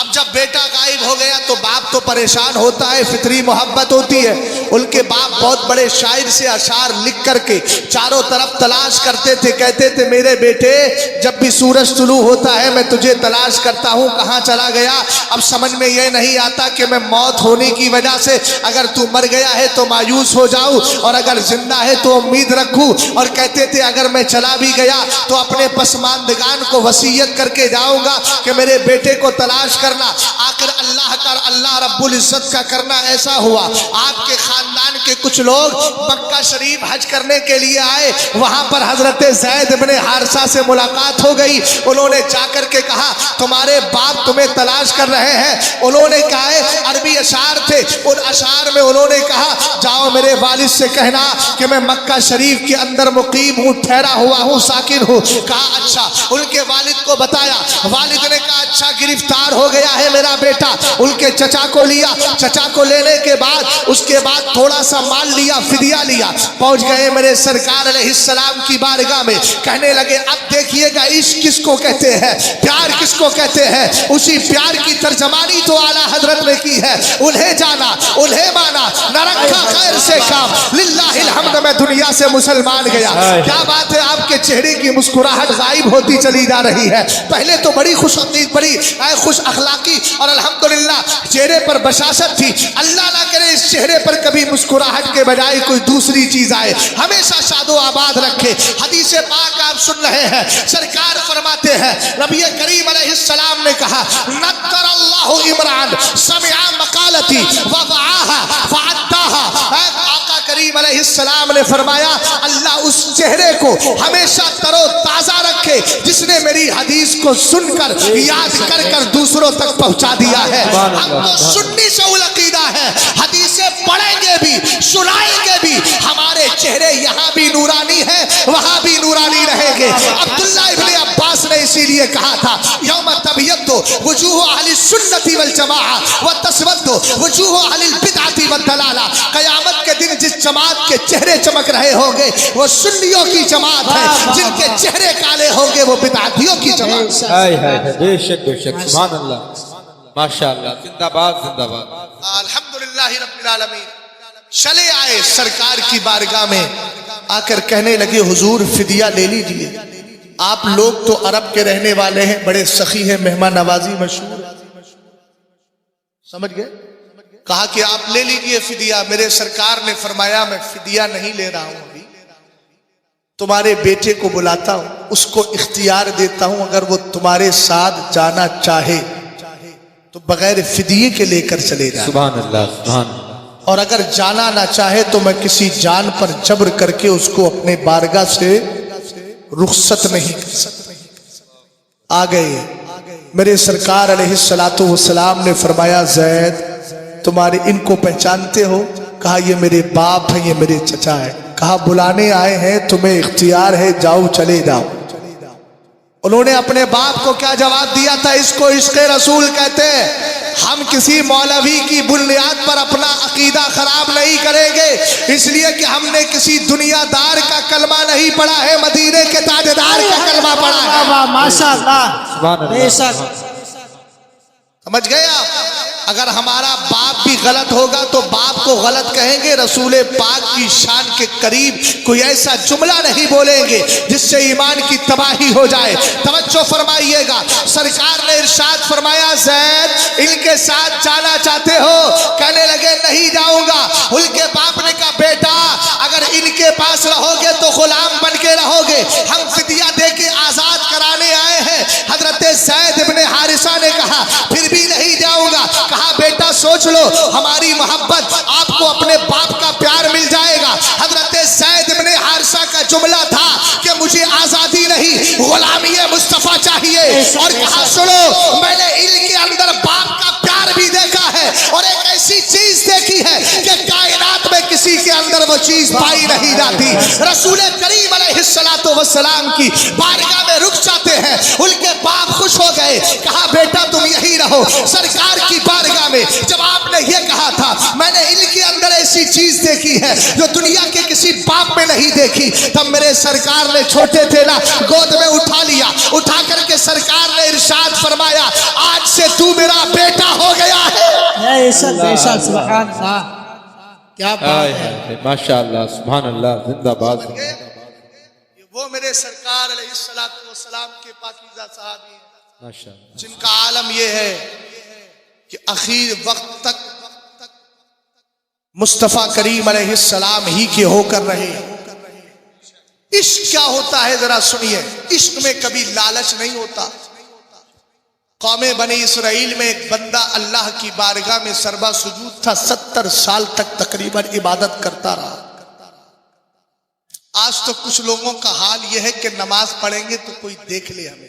اب جب بیٹا غائب ہو گیا تو باپ تو پریشان ہوتا ہے، فطری محبت ہوتی ہے۔ ان کے باپ بہت بڑے شاعر سے اشعار لکھ کر کے چاروں طرف تلاش کرتے تھے، کہتے تھے میرے بیٹے جب بھی سورج طلوع ہوتا ہے میں تجھے تلاش کرتا ہوں، کہاں چلا گیا؟ اب سمجھ میں یہ نہیں آتا کہ میں موت ہونے کی وجہ سے اگر تو مر گیا ہے تو مایوس ہو جاؤں اور اگر زندہ ہے تو امید رکھوں، اور کہتے تھے اگر میں چلا بھی گیا تو اپنے پسماندگان کو وصیت کر کے جاؤں گا کہ میرے بیٹے کو تلاش کرنا. آخر اللہ رب العزت کا کرنا ایسا ہوا, آپ کے خاندان کے کچھ لوگ مکہ شریف حج کرنے کے لیے آئے. وہاں پر حضرت زید بن حارثہ سے ملاقات ہو گئی. انہوں نے جا کر کے کہا تمہارے باپ تمہیں تلاش کر رہے ہیں. انہوں نے کہا عربی اشعار تھے, ان اشعار میں انہوں نے کہا جاؤ میرے والد سے کہنا کہ میں مکہ شریف کے اندر مقیم ہوں, ٹھہرا ہوا ہوں, ساکن ہوں. کہا اچھا. ان کے والد کو بتایا. والد نے کہا اچھا گرفتار ہو گیا ہے میرا بیٹا. ان کے چچا کو لیا. چچا کو لینے کے بعد اس کے بعد تھوڑا سا مال لیا, فدیہ لیا. پہنچ گئے میرے سرکار علیہ السلام کی بارگاہ میں. کہنے لگے اب دیکھیے گا عشق کس کو کہتے ہیں, پیار کس کو کہتے ہیں. اسی پیار کی ترجمانی تو اعلیٰ حضرت نے کی ہے. انہیں جانا, انہیں مانا, نہ رکھا خیر سے کام. للہ الحمد میں دنیا سے مسلمان گیا. کیا بات ہے, آپ کے چہرے کی مسکراہٹ غائب ہوتی چلی جا رہی ہے. پہلے تو بڑی خوش اخلاقی اور الحمدللہ چہرے پر بشاشت تھی. اللہ نہ کرے اس چہرے پر کبھی مسکراہٹ کے بجائے کوئی دوسری چیز آئے. ہمیشہ شاد و آباد رکھے. حدیث پاک آپ سن رہے ہیں, سرکار فرماتے ہیں نبی کریم علیہ السلام نے کہا نذر اللہ عمران سمع مقالتی ووعاها فعداها. آقا کریم علیہ السلام نے فرمایا اللہ اس چہرے کو ہمیشہ تر و تازہ رکھے جس نے میری حدیث کو سن کر یاد کر کر دوسروں تک پہنچا دیا ہے. ہم تو سنی شعول عقیدہ ہے, حدیثیں پڑھیں گے بھی سنائیں گے بھی. ہمارے چہرے یہاں بھی نورانی ہیں, وہاں بھی نورانی رہیں گے. عبداللہ ابن عباس نے اسی لیے کہا تھا یوم تبیض وجوہ اہل السنت والجماعہ وتسود وجوہ اہل البدعۃ والضلالہ. قیامت کے دن جس جماعت کے چہرے چمک رہے ہوں گے وہ سنیوں کی جماعت ہے, جن کے چہرے کالے ہوں گے وہ بدعتیوں کی جماعت. بے شک سبحان اللہ ماشاءاللہ. زندہ باد زندہ باد. الحمدللہ رب العالمین. چلے آئے سرکار کی بارگاہ میں, آ کر کہنے لگے حضور فدیہ لے لیجئے. آپ لوگ تو عرب کے رہنے والے ہیں, بڑے سخی ہیں, مہمان نوازی مشہور ہے, سمجھ گئے. کہا کہ آپ لے لیجئے فدیہ. میرے سرکار نے فرمایا میں فدیہ نہیں لے رہا ہوں, ابھی تمہارے بیٹے کو بلاتا ہوں, اس کو اختیار دیتا ہوں, اگر وہ تمہارے ساتھ جانا چاہے تو بغیر فدیے کے لے کر چلے جائے. سبحان اللہ سبحان اللہ. اور اگر جانا نہ چاہے تو میں کسی جان پر جبر کر کے اس کو اپنے بارگاہ سے رخصت نہیں کر سکتا. آ گئے میرے سرکار علیہ السلام نے فرمایا زید تمہارے ان کو پہچانتے ہو؟ کہا یہ میرے باپ ہیں, یہ میرے چچا ہے. کہا بلانے آئے ہیں, تمہیں اختیار ہے, جاؤ چلے جاؤ. انہوں نے اپنے باپ کو کیا جواب دیا تھا؟ اس کو عشق رسول کہتے ہیں. ہم کسی مولوی کی بنیاد پر اپنا عقیدہ خراب نہیں کریں گے, اس لیے کہ ہم نے کسی دنیا دار کا کلمہ نہیں پڑھا ہے, مدینے کے تاجدار کا کلمہ پڑھا ہے. ماشاء اللہ بے شک. سمجھ گئے آپ؟ اگر ہمارا باپ بھی غلط ہوگا تو باپ کو غلط کہیں گے, رسول پاک کی شان کے قریب کوئی ایسا جملہ نہیں بولیں گے جس سے ایمان کی تباہی ہو جائے. توجہ فرمائیے گا, سرکار نے ارشاد فرمایا زید ان کے ساتھ جانا چاہتے ہو؟ کہنے لگے نہیں جاؤں گا. ان کے باپ نے کہا بیٹا اگر ان کے پاس رہو گے تو غلام بن کے رہو گے, ہم فدیہ دے کے آزاد کرانے آئے ہیں. حضرت زید بن حارثہ نے کہا پھر بھی نہیں جاؤں گا. کہا بیٹا سوچ لو, ہماری محبت آپ کو اپنے باپ کا پیار مل جائے گا. حضرت زید بن حارثہ کا جملہ تھا کہ مجھے آزادی نہیں غلامی مصطفیٰ چاہیے. اور کہا سنو میں نے ان کے اندر باپ کا پیار بھی دیکھا ہے اور ایک ایسی چیز دیکھی ہے کہ کائنات میں کسی کے اندر وہ چیز پائی نہیں جاتی. رسول کریم علیہ السلام کی بارگاہ میں رک جاتے ہیں. ان کے باپ خوش ہو گئے, کہا بیٹا تم یہی رہو. سرکار کی بارگاہ میں جب آپ نے یہ کہا تھا میں نے ان کے اندر ایسی چیز دیکھی ہے جو دنیا کے کسی باپ میں نہیں دیکھی, تب میرے سرکار نے چھوٹے تھے نا گود میں اٹھا لیا. اٹھا کر کے سرکار نے ارشاد فرمایا آج سے تو میرا بیٹا ہو گیا ہے. سبحان اللہ کیا بات ہے. ماشاءاللہ سبحان اللہ زندہ باد. وہ میرے سرکار علیہ السلام کے پاکیزہ صحابی ہیں ماشاءاللہ, جن کا عالم یہ ہے کہ اخیر وقت تک مصطفیٰ کریم علیہ السلام ہی کے ہو کر رہے. عشق کیا ہوتا ہے ذرا سنیے. عشق میں کبھی لالچ نہیں ہوتا, قوم بنی اسرائیل میں ایک بندہ اللہ کی بارگاہ میں سربا سجود تھا، 70 سال تک تقریباً عبادت کرتا رہا۔ آج تو کچھ لوگوں کا حال یہ ہے کہ نماز پڑھیں گے تو کوئی دیکھ لے ہمیں،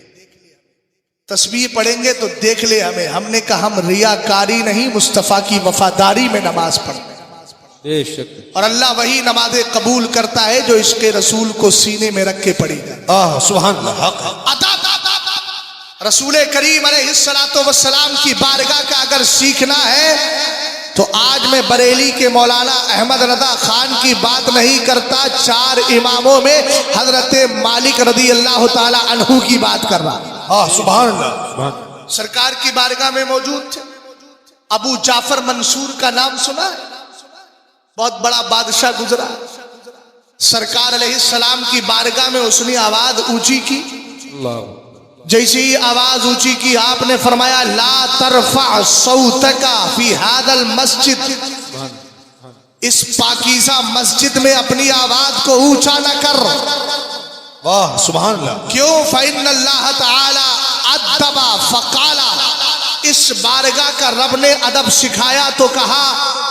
تسبیح پڑھیں گے تو دیکھ لے ہمیں۔ ہم نے کہا ہم ریاکاری نہیں، مصطفیٰ کی وفاداری میں نماز پڑھیں، بے شک اور اللہ وہی نمازیں قبول کرتا ہے جو اس کے رسول کو سینے میں رکھ کے پڑھی جائے۔ سبحان اللہ حق ہے۔ رسول کریم علیہ الصلوۃ والسلام کی بارگاہ کا اگر سیکھنا ہے تو آج میں بریلی کے مولانا احمد رضا خان کی بات نہیں کرتا، 4 اماموں میں حضرت مالک رضی اللہ تعالی عنہ کی بات کر رہا۔ سبحان اللہ۔ سرکار کی بارگاہ میں موجود تھے۔ ابو جعفر منصور کا نام سنا ہے؟ بہت بڑا بادشاہ گزرا، سرکار علیہ السلام کی بارگاہ میں اس نے آواز اونچی کی۔ اللہ جیسی ہی آواز اونچی کی آپ نے فرمایا لا ترفع صوتک فی ھذا المسجد، اس پاکیزہ مسجد میں اپنی آواز کو اونچا نہ کر۔ واہ سبحان اللہ۔ کیوں؟ فإن اللہ تعالی ادب فقال، اس بارگاہ کا رب نے ادب سکھایا تو کہا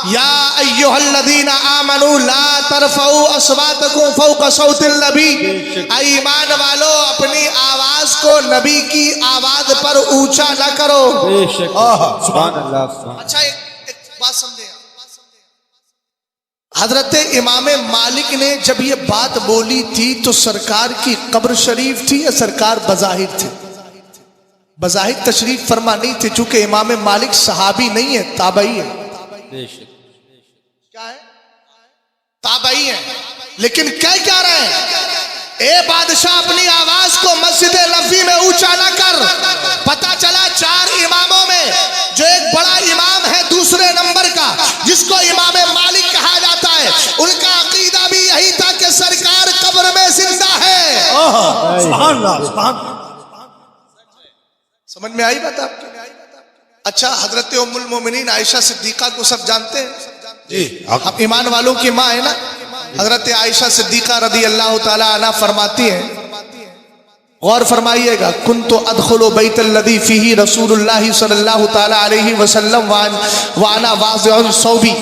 یا ایھا الذین آمنوا لا ترفعوا اصواتکم فوق صوت النبی، اے ایمان والو اپنی آواز کو نبی کی آواز پر اونچا نہ کرو۔ بے شک سبحان اللہ سبحان۔ اچھا ایک بات سمجھے، حضرت امام مالک نے جب یہ بات بولی تھی تو سرکار کی قبر شریف تھی یا سرکار بظاہر تھے؟ بظاہر تشریف فرما نہیں تھے، چونکہ امام مالک صحابی نہیں ہے، تابعی ہے۔ بے شک کیا ہے؟ تابعی ہے۔ لیکن کیا رہے ہیں؟ اے بادشاہ اپنی آواز کو مسجد نبوی میں اونچا نہ کر۔ پتہ چلا 4 اماموں میں جو ایک بڑا امام ہے دوسرے نمبر کا، جس کو امام مالک کہا جاتا ہے، ان کا عقیدہ بھی یہی تھا کہ سرکار قبر میں زندہ ہے۔ سبحان اللہ سبحان اللہ۔ سمجھ میں آئی بات آپ کی؟ اچھا حضرت ام المومنین عائشہ صدیقہ کو سب جانتے ہیں؟ جی ہم ایمان والوں کی ماں ہے نا۔ حضرت عائشہ صدیقہ رضی اللہ تعالی عنہ فرماتی ہیں، غور فرمائیے گا، کنت ادخل بیت الذی فیہ رسول اللہ صلی اللہ تعالی علیہ وسلم وانا واضع ثوبی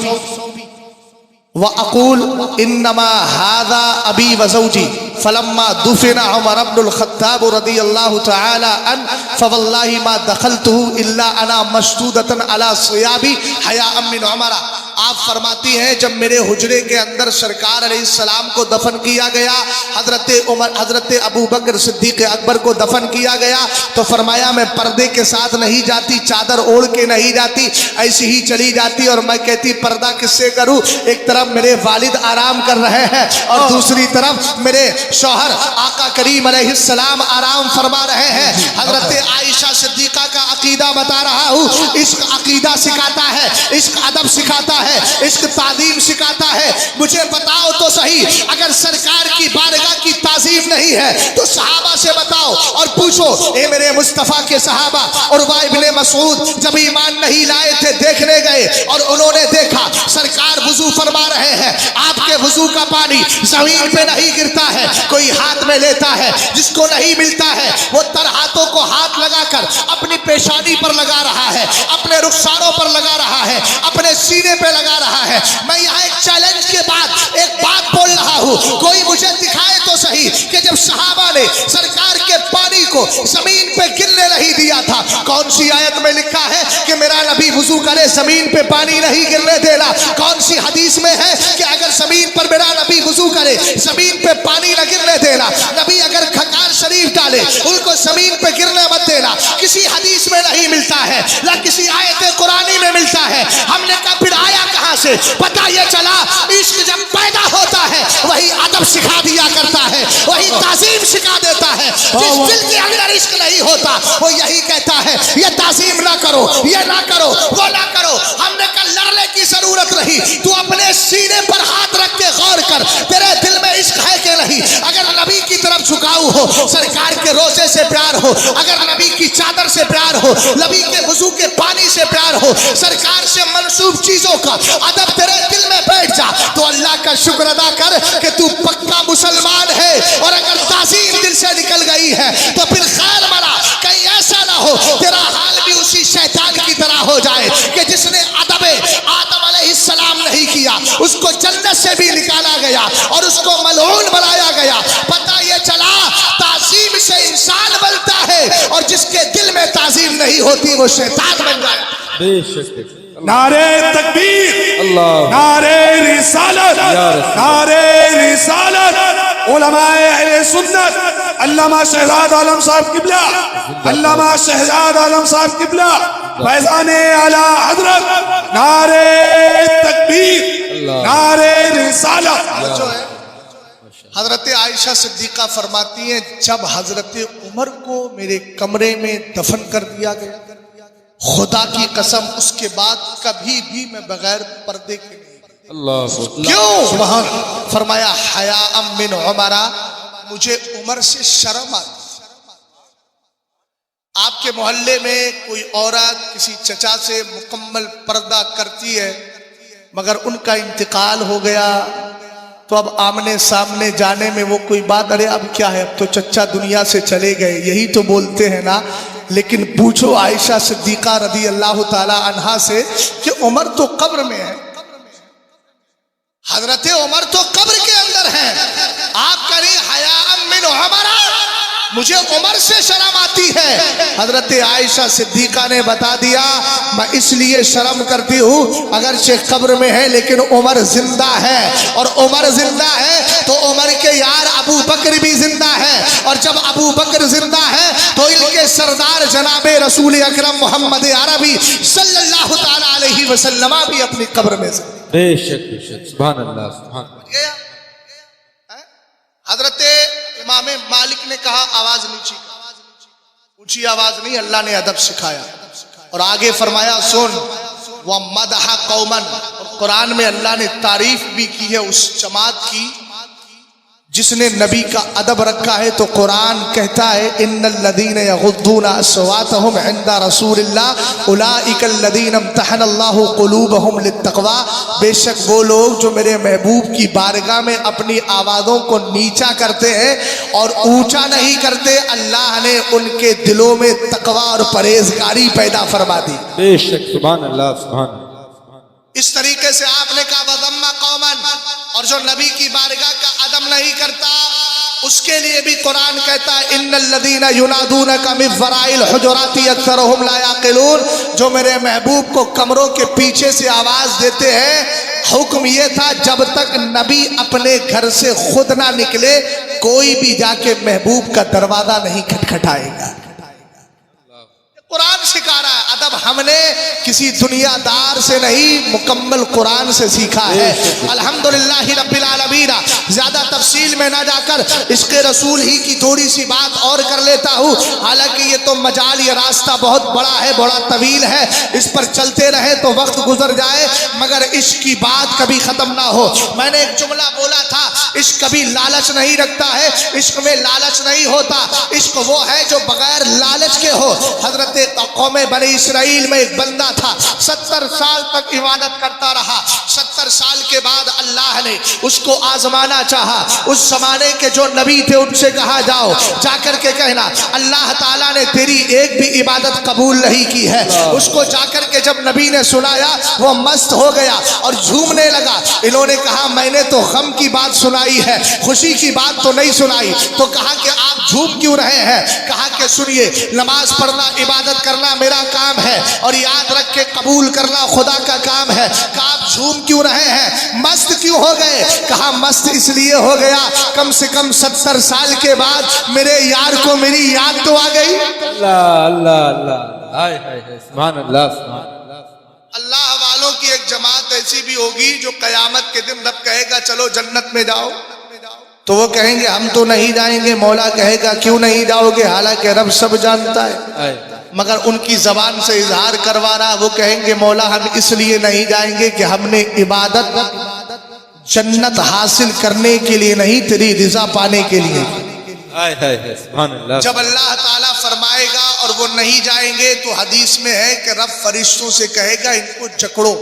وأقول إنما هذا أبي وزوجي فلما دفن عمر بن الخطاب رضي الله تعالى عنه فوالله ما دخلته إلا أنا مشدودة على ثيابي حياء من عمر۔ آپ فرماتی ہیں جب میرے حجرے کے اندر سرکار علیہ السلام کو دفن کیا گیا، حضرت عمر، حضرت ابو بکر صدیق اکبر کو دفن کیا گیا، تو فرمایا میں پردے کے ساتھ نہیں جاتی، چادر اوڑھ کے نہیں جاتی، ایسی ہی چلی جاتی، اور میں کہتی پردہ کس سے کروں؟ ایک طرف میرے والد آرام کر رہے ہیں اور دوسری طرف میرے شوہر آقا کریم علیہ السلام آرام فرما رہے ہیں۔ حضرت عائشہ صدیقہ کا عقیدہ بتا رہا ہوں، عشق عقیدہ سکھاتا ہے، عشق ادب سکھاتا ہے، عشق تعظیم سکھاتا ہے۔ مجھے بتاؤ تو صحیح، اگر سرکار کی بارگاہ کی تعظیم نہیں ہے تو صحابہ سے بتاؤ اور پوچھو، اے میرے مصطفیٰ کے صحابہ، عروہ ابن مسعود جب ایمان نہیں لائے تھے دیکھنے گئے اور انہوں نے دیکھا سرکار وضو فرما رہے ہیں، آپ کے وضو کا پانی زمین پہ نہیں گرتا ہے، کوئی ہاتھ میں لیتا ہے، جس کو نہیں ملتا ہے وہ تر ہاتھوں کو ہاتھ لگا کر اپنی پیشانی پر لگا رہا ہے، اپنے رخساروں پر لگا رہا ہے، اپنے سینے پہ لگا رہا ہے۔ میں یہاں ایک چیلنج کے بعد ایک بات بول رہا ہوں، کوئی مجھے دکھائے تو صحیح کہ جب صحابہ نے سرکار کے پانی کو زمین پہ گرنے نہیں دیا تھا، کون سی آیت میں لکھا ہے کہ میرا نبی وضو کرے زمین پہ پانی نہیں گرنے دینا؟ کون سی حدیث میں ہے کہ اگر زمین پر میرا نبی وضو کرے زمین پہ پانی نہ گرنے دینا؟ نبی اگر کھکار شریف ڈالے ان کو زمین پہ گرنے مت دینا۔ کسی حدیث میں نہیں ملتا ہے، نہ کسی آیت قرآنی میں ملتا ہے۔ ہم نے کہا پھر آیا کہاں سے؟ پتہ یہ چلا عشق جب پیدا ہوتا ہے وہی ادب سکھا دیا کرتا ہے، وہی تعظیم سکھا دیتا ہے۔ جس دل کے اندر عشق نہیں ہوتا وہ یہی کہتا ہے یہ تعظیم نہ کرو، یہ نہ کرو، وہ نہ کرو۔ ہم نے کہا لڑنے کی ضرورت نہیں، تو اپنے سینے پر ہاتھ رکھ کے غور کر، تیرے دل میں عشق ہے کہ نہیں؟ اگر نبی کی طرف جھکاؤ ہو، سرکار کے روزے سے پیار ہو، اگر نبی کی چادر سے پیار ہو، نبی کے وضو کے پانی سے پیار ہو، سرکار سے منسوب چیزوں کا ادب تیرے دل میں بیٹھ جا، تو اللہ کا شکر ادا کر کہ تو پکا مسلمان ہے۔ اور اگر تعظیم دل سے نکل گئی ہے تو پھر خیر مرا، کہیں ایسا نہ ہو تیرا حال اس کو جنت سے بھی نکالا گیا اور اس کو ملعون بنایا گیا. پتہ یہ چلا تعظیم سے انسان بنتا ہے اور جس کے دل میں تعظیم نہیں ہوتی وہ شیطان بن جائے. بے شک نعرے تکبیر، اللہ نعرے رسالت، نعرے رسالت. علماء اہل سنت علامہ شہزاد عالم صاحب قبلہ، علامہ شہزاد عالم صاحب قبلہ، فیضان اعلی حضرت، نعرے تکبیر، نعرے رسالت. جو ہے حضرت عائشہ صدیقہ فرماتی ہیں جب حضرت عمر کو میرے کمرے میں دفن کر دیا گیا، خدا کی قسم اس کے بعد کبھی بھی میں بغیر پردے کے نہیں. اللہ کیوں؟ فرمایا حیاء من عمر، مجھے عمر سے شرم آتی. آپ کے محلے میں کوئی عورت کسی چچا سے مکمل پردہ کرتی ہے مگر ان کا انتقال ہو گیا تو اب آمنے سامنے جانے میں وہ کوئی بات، ارے اب کیا ہے، اب تو چچا دنیا سے چلے گئے، یہی تو بولتے ہیں نا. لیکن پوچھو عائشہ صدیقہ رضی اللہ تعالی عنہا سے کہ عمر تو قبر میں ہے، حضرت عمر تو قبر کے اندر ہیں، آپ کریں حیاء من عمر، مجھے عمر سے شرم آتی ہے. حضرت عائشہ صدیقہ نے بتا دیا میں اس لیے شرم کرتی ہوں اگرچہ قبر میں ہے لیکن عمر زندہ ہے، اور عمر زندہ ہے تو عمر کے یار ابو بکر بھی زندہ ہے، اور جب ابو بکر زندہ ہے تو ان کے سردار جناب رسول اکرم محمد عربی صلی اللہ تعالی علیہ وسلم بھی اپنی قبر میں زندہ. بے شک سبحان اللہ سبحان اللہ. حضرت امام مالک نے کہا آواز نیچی کر، اونچی آواز نہیں، اللہ نے ادب سکھایا. اور آگے فرمایا سن وَمَدَحَ قَوْمًا، اور قرآن میں اللہ نے تعریف بھی کی ہے اس جماعت کی جس نے نبی کا ادب رکھا ہے. تو قرآن کہتا ہے ان الذین یغضون اصواتهم عند رسول اللہ اولئک الذین امتحن اللہ قلوبهم للتقوی، بے شک وہ لوگ جو میرے محبوب کی بارگاہ میں اپنی آوازوں کو نیچا کرتے ہیں اور اونچا نہیں کرتے، اللہ نے ان کے دلوں میں تقوی اور پرہیزگاری پیدا فرما دی. بے شک سبحان اللہ سبحان اللہ. اس طریقے سے آپ نے کہا وَذَمَّ قَوْمًا، اور جو نبی کی بارگاہ کا ادب نہیں کرتا اس کے لیے بھی قرآن کہتا ہے ان الذین ینادونک من وراء الحجرات اکثرهم لا یعقلون، جو میرے محبوب کو کمروں کے پیچھے سے آواز دیتے ہیں. حکم یہ تھا جب تک نبی اپنے گھر سے خود نہ نکلے کوئی بھی جا کے محبوب کا دروازہ نہیں کھٹکھٹائے گا. قرآن سکھا رہا ہے ادب، ہم نے کسی دنیا دار سے نہیں مکمل قرآن سے سیکھا ہے. الحمدللہ رب العالمین. زیادہ تفصیل میں نہ جا کر عشق رسول ہی کی تھوڑی سی بات اور کر لیتا ہوں، حالانکہ یہ تو مجال، یہ راستہ بہت بڑا ہے، بڑا طویل ہے، اس پر چلتے رہے تو وقت گزر جائے مگر عشق کی بات کبھی ختم نہ ہو. میں نے ایک جملہ بولا تھا عشق کبھی لالچ نہیں رکھتا ہے، عشق میں لالچ نہیں ہوتا، عشق وہ ہے جو بغیر لالچ کے ہو. حضرت قوم بنی اسرائیل میں ایک بندہ تھا 70 سال تک عبادت کرتا رہا. 70 سال کے بعد اللہ نے اس کو آزمانا چاہا. اس زمانے کے جو نبی تھے ان سے کہا جاؤ جا کر کے کہنا اللہ تعالیٰ نے تیری ایک بھی عبادت قبول نہیں کی ہے. اس کو جا کر کے جب نبی نے سنایا وہ مست ہو گیا اور جھومنے لگا. انہوں نے کہا میں نے تو غم کی بات سنائی ہے، خوشی کی بات تو نہیں سنائی. تو کہا کہ آپ جھوم کیوں رہے ہیں؟ کہا کہ سنیے نماز پڑھنا عبادت کرنا میرا کام ہے اور یاد رکھ کے قبول کرنا خدا کا کام ہے. کہا آپ جھوم کیوں رہے ہیں، مست کیوں ہو گئے؟ کہا مست اس لیے ہو گیا کم سے کم 70 سال کے بعد میرے یار کو میری یاد تو آ گئی. اللہ اللہ اللہ ہائے ہائے سبحان اللہ سبحان اللہ. اللہ والوں کی ایک جماعت ایسی بھی ہوگی جو قیامت کے دن رب کہے گا چلو جنت میں جاؤ تو وہ کہیں گے ہم تو نہیں جائیں گے. مولا کہے گا کیوں نہیں جاؤ گے؟ حالانکہ رب سب جانتا ہے مگر ان کی زبان سے اظہار کروا رہا. وہ کہیں گے مولا ہم اس لیے نہیں جائیں گے کہ ہم نے عبادت جنت حاصل کرنے کے لیے نہیں تیری رضا پانے کے لیے. سبحان اللہ. جب اللہ تعالیٰ فرمائے گا اور وہ نہیں جائیں گے تو حدیث میں ہے کہ رب فرشتوں سے کہے گا ان کو جکڑو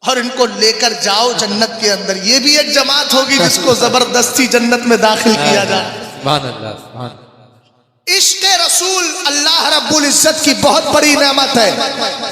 اور ان کو لے کر جاؤ جنت کے اندر. یہ بھی ایک جماعت ہوگی جس کو زبردستی جنت میں داخل کیا جائے. سبحان اللہ سبحان اللہ. عشق رسول اللہ رب العزت کی بہت بڑی نعمت ہے.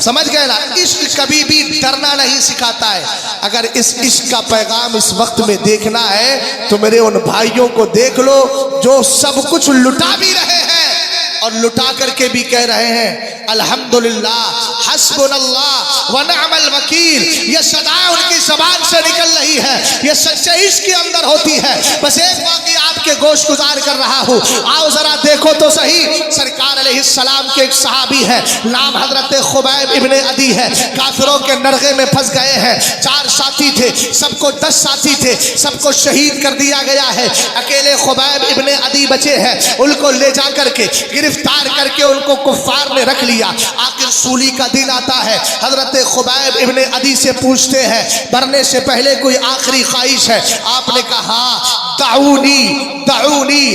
سمجھ گئے نا؟ عشق کبھی بھی ڈرنا نہیں سکھاتا ہے. اگر اس عشق کا پیغام اس وقت میں دیکھنا ہے تو میرے ان بھائیوں کو دیکھ لو جو سب کچھ لٹا بھی رہے ہیں اور لٹا کر کے بھی کہہ رہے ہیں الحمدللہ حسبنا اللہ ونعم الوکیل. یہ صدایں ان کی زبان سے نکل رہی ہے، یہ سچے عشق کے اندر ہوتی ہے. بس ایک واقعہ آپ کے گوش گزار کر رہا ہوں، آؤ ذرا دیکھو تو صحیح. سرکار علیہ السلام کے ایک صحابی ہے، نام حضرت خبیب ابن عدی ہے. کافروں کے نرغے میں پھنس گئے ہیں. 4 ساتھی تھے، سب کو 10 ساتھی تھے، سب کو شہید کر دیا گیا ہے. اکیلے خبیب ابن عدی بچے ہیں. ان کو لے جا کر کے گرفتار کر کے ان کو کفار نے رکھ لیا. آخر سولی کا دن آتا ہے. حضرت خبیب ابن عدی سے پوچھتے ہیں مرنے سے پہلے کوئی آخری خواہش ہے؟ آپ نے کہا دعونی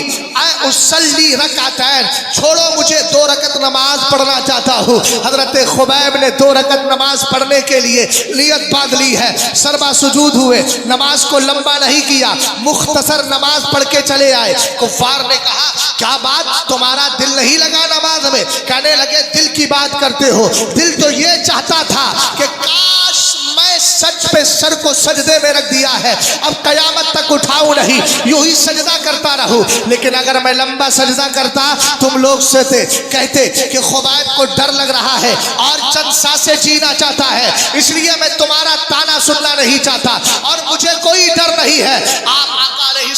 اصلی رکعتین، چھوڑو مجھے 2 رکعت نماز پڑھنا چاہتا ہوں. حضرت خبیب نے 2 رکعت نماز پڑھنے کے لیے نیت باندھ لی ہے. سربا سجود ہوئے، نماز کو لمبا نہیں کیا، مختصر نماز پڑھ کے چلے آئے. کفار نے کہا کیا بات، تمہارا دل نہیں لگا نماز میں؟ کہنے لگے دل کی بات کرتے ہو، دل تو یہ چاہتا تھا کہ کاش میں سچ پہ سر کو سجدے میں رکھ دیا ہے، اب قیامت تک اٹھاؤں نہیں، یوں ہی سجدہ کرتا رہوں. لیکن اگر میں لمبا سجدہ کرتا تم لوگ سے کہتے کہ خبیب کو ڈر لگ رہا ہے اور چند سانسیں جینا چاہتا ہے، اس لیے میں تمہارا تانا سننا نہیں چاہتا اور مجھے کوئی ڈر نہیں ہے. آپ آقا علیہ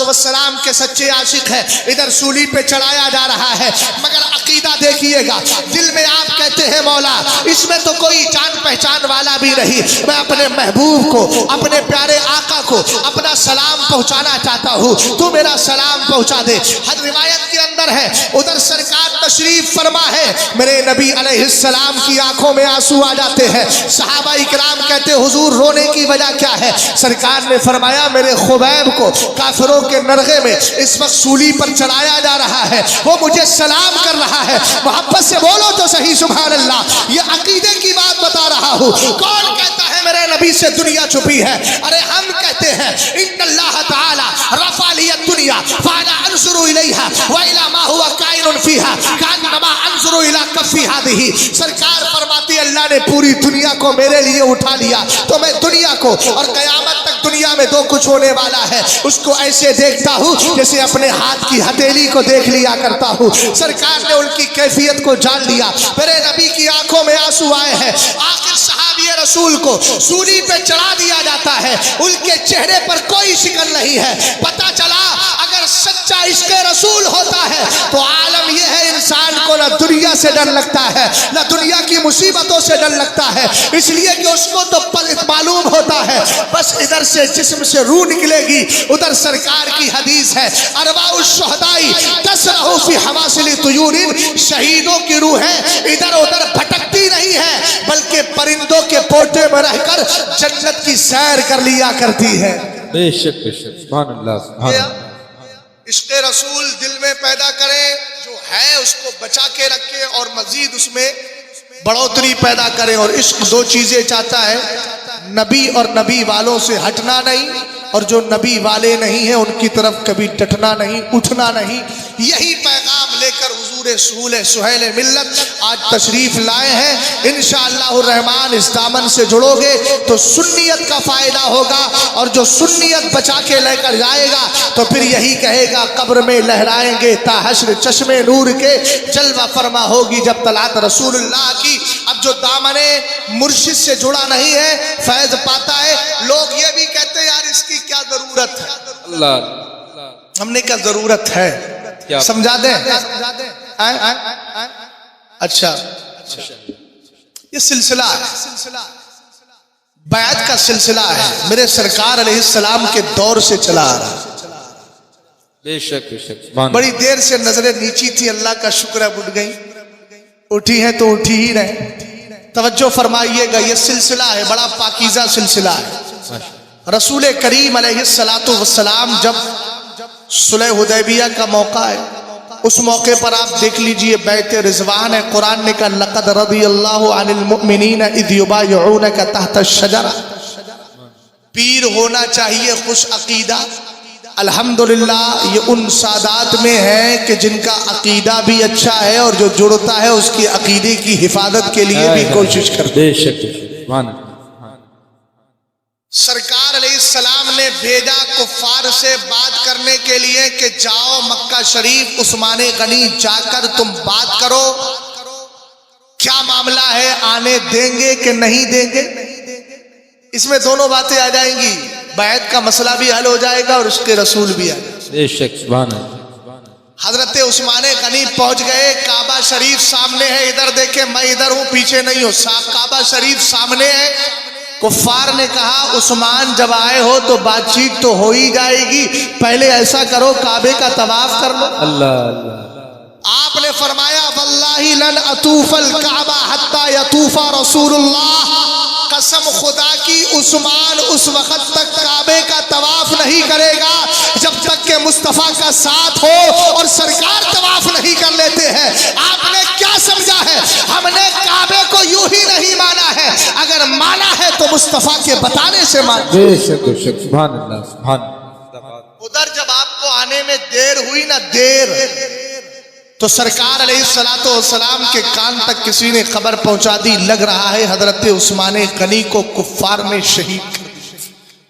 السلام کے سچے عاشق ہیں. ادھر سولی پہ چڑھایا جا رہا ہے، مگر عقیدہ دیکھیے گا، دل میں آپ کہتے ہیں مولا اس میں تو کوئی جان پہچان والا بھی نہیں، میں اپنے محبوب کو، اپنے پیارے آقا کو اپنا سلام پہنچانا چاہتا ہوں، تو میرا سلام پہنچا دے. ہر روایت کے اندر ہے ادھر سرکار تشریف فرما ہے، میرے نبی علیہ السلام کی آنکھوں میں آنسو آ جاتے ہیں. صحابہ اکرام کہتے حضور رونے کی وجہ کیا ہے؟ سرکار نے فرمایا میرے خبیب کو کافروں کے نرغے میں اس وقت سولی پر چڑھایا جا رہا ہے، وہ مجھے سلام کر رہا ہے. محبت سے بولو تو صحیح سبحان اللہ. یہ عقیدے کی بات بتا رہا ہوں. کون کہتا ہے میرے نبی سے دنیا چھپی ہے؟ ارے ہم کہتے ہیں ان اللہ تعالی رفع لی الدنیا فانا انظر الیہا والى ما هو کائن فیہا کانما انظر الی کفی ہذہ. سرکار فرماتی اللہ نے پوری دنیا کو میرے لیے اٹھا لیا تو میں دنیا کو اور قیامت تک دنیا میں جو کچھ ہونے والا ہے اس کو ایسے دیکھتا ہوں جیسے اپنے ہاتھ کی ہتھیلی کو دیکھ لیا کرتا ہوں. سرکار نے ان کی کیفیت کو جان لیا. میرے نبی کی آنکھوں میں آنسو آئے ہیں. آخر صحابی رسول کو سولی پہ چڑھا دیا جاتا ہے، ان کے چہرے پر کوئی شکن نہیں ہے. پتہ چلا اگر سچا عشق رسول ہوتا ہے تو عالم یہ ہے انسان کو نہ دنیا سے ڈر لگتا ہے نہ دنیا کی مصیبتوں سے ڈر لگتا ہے، اس لیے کہ اس کو تو معلوم ہوتا ہے بس ادھر سے جسم سے روح نکلے گی. ادھر سرکار کی حدیث ہے ارواح الشہداء تسرح فی حواصل طیور، شہیدوں کی روحیں ادھر ادھر بھٹکتی نہیں ہے بلکہ پرندوں کے پوٹے میں رہ کر جنت کی سیر کر لیا کرتی ہے. بے شک سبحان اللہ سبحان اللہ. عشق رسول دل میں پیدا کرے، جو ہے اس کو بچا کے رکھے اور مزید اس میں بڑھوتری پیدا کرے. اور عشق 2 چیزیں چاہتا ہے، نبی اور نبی والوں سے ہٹنا نہیں، اور جو نبی والے نہیں ہیں ان کی طرف کبھی ڈٹنا نہیں، اٹھنا نہیں. یہی پیغام لے کر حضور سہیل ملت آج تشریف لائے ہیں. انشاءاللہ الرحمن اس دامن سے جڑو گے تو سنیت کا فائدہ ہوگا، اور جو سنیت بچا کے لے کر جائے گا تو پھر یہی کہے گا قبر میں لہرائیں گے تا حشر چشمے نور کے، جلوہ فرما ہوگی جب طلعت رسول اللہ کی. اب جو دامن مرشد سے جڑا نہیں ہے فیض پاتا ہے. لوگ یہ بھی کہتے ہیں یار اس کی کیا ضرورت ہے؟ اللہ ہم نے کیا ضرورت ہے؟ سمجھا دیں؟ اچھا یہ سلسلہ ہے، بیعت کا سلسلہ ہے، میرے سرکار علیہ السلام کے دور سے چلا آ رہا. بے شک سبحان بڑی دیر سے نظریں نیچی تھی، اللہ کا شکر ہے اٹھ گئی. اٹھی ہیں تو اٹھی ہی رہے. توجہ فرمائیے گا، یہ سلسلہ ہے، بڑا پاکیزہ سلسلہ ہے. رسول کریم علیہ السلام جب صلح حدیبیہ کا موقع ہے، اس موقع پر آپ دیکھ لیجئے بیعت رضوان ہے. قرآن نے کہا لقد رضی اللہ عن المؤمنین اذ یبایعونک تحت الشجرہ. پیر ہونا چاہیے خوش عقیدہ، الحمدللہ یہ ان سادات میں ہے کہ جن کا عقیدہ بھی اچھا ہے اور جو جڑتا ہے اس کی عقیدے کی حفاظت کے لیے بھی کوشش کرتے ہیں۔ بے شک سبحان اللہ۔ سرکار علیہ السلام نے بھیجا کفار سے بات کرنے کے لیے کہ جاؤ مکہ شریف عثمان غنی جا کر تم بات کرو، کیا معاملہ ہے، آنے دیں گے کہ نہیں دیں گے؟ اس میں دونوں باتیں آ جائیں گی، بیعت کا مسئلہ بھی حل ہو جائے گا اور اس کے رسول بھی آ جائے گا۔ بے شک سبحان اللہ۔ حضرت عثمان غنی پہنچ گئے، کعبہ شریف سامنے ہے، ادھر دیکھیں میں ادھر ہوں، پیچھے نہیں ہوں، کعبہ شریف سامنے ہے۔ کفار نے کہا عثمان جب آئے ہو تو بات چیت تو ہو ہی جائے گی، پہلے ایسا کرو کعبے کا طواف کر لو۔ اللہ اللہ۔ آپ نے فرمایا واللہ لن اطوف الکعبہ حتی یطوف رسول اللہ، قسم خدا کی عثمان اس وقت تک کعبے کا طواف نہیں کرے گا جب تک کہ مصطفیٰ کا ساتھ ہو اور سرکار طواف نہیں کر لیتے ہیں۔ آپ نے کیا سمجھا ہے؟ ہم نے کعبے کو یوں ہی نہیں مانا ہے، اگر مانا ہے تو مصطفیٰ کے بتانے سے مانا۔ بے شک بے شک سبحان اللہ سبحان اللہ۔ ادھر جب آپ کو آنے میں دیر ہوئی نا، دیر، تو سرکار علیہ السلام کے کان تک کسی نے خبر پہنچا دی، لگ رہا ہے حضرت عثمان غنی کو کفار نے شہید کر دیا۔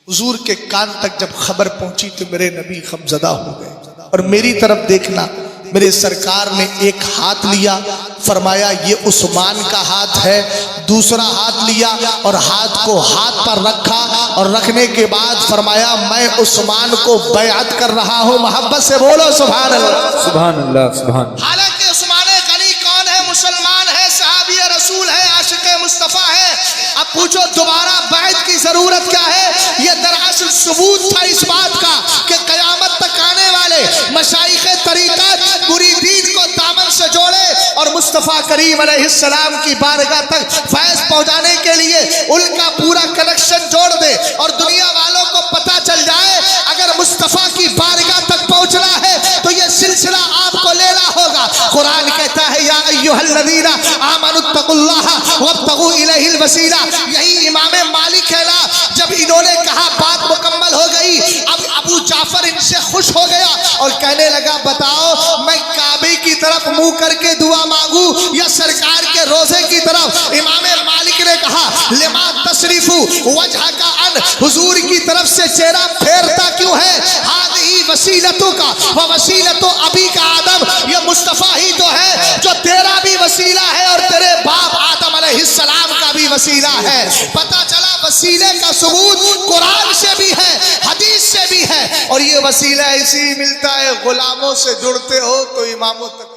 حضور کے کان تک جب خبر پہنچی تو میرے نبی غمزدہ ہو گئے، اور میری طرف دیکھنا، میرے سرکار نے ایک ہاتھ لیا، فرمایا یہ عثمان کا ہاتھ ہے، دوسرا ہاتھ لیا اور ہاتھ کو ہاتھ پر رکھا، اور رکھنے کے بعد فرمایا میں عثمان کو بیعت کر رہا ہوں۔ محبت سے بولو سبحان اللہ۔ سبحان اللہ سبحان اللہ۔ حالانکہ عثمان غنی کون ہے؟ مسلمان ہے، صحابی رسول ہے، عاشق مصطفیٰ ہے۔ اب پوچھو دوبارہ بیعت کی ضرورت کیا ہے؟ یہ دراصل ثبوت تھا اس بات کا کہ قیامت تک آنے والے مشائخ طریقت مریدین کو دامن سے جوڑے اور مصطفیٰ کریم علیہ السلام کی بارگاہ تک فیض پہنچانے کے لیے ان کا پورا کنیکشن جوڑ دے، اور دنیا والوں کو پتہ چل جائے اگر مصطفیٰ کی بارگاہ تک پہنچنا ہے تو یہ سلسلہ آپ کو لینا ہوگا۔ قرآن کہتا ہے یا ایھا الذین آمنوا اتقوا اللہ وابتغوا الیہ الوسیلہ، یہی امام مالک ہے نا، جب انہوں نے کہا بات مکمل ہو گئی، اب ابو جعفر ان سے خوش ہو گیا اور کہنے لگا بتاؤ میں کعبے کی طرف منہ کر کے دعا مانگوں یا سرکار کے روزے کی طرف؟ امام مالک نے کہا لما تصرف وجہک عن، حضور کی طرف سے چہرہ پھیرتا کیوں ہے؟ ہذہ وسیلتوں کا ووسیلۃ ابیک آدم، یہ مصطفیٰ ہی تو ہے جو تیرا بھی وسیلہ ہے اور تیرے باپ آدم علیہ السلام کا بھی وسیلہ ہے۔ پتہ چلا وسیلے کا ثبوت قرآن سے بھی ہے، حدیث سے بھی ہے، اور یہ وسیلہ اسی ملتا ہے غلاموں سے جڑتے ہو تو اماموں تک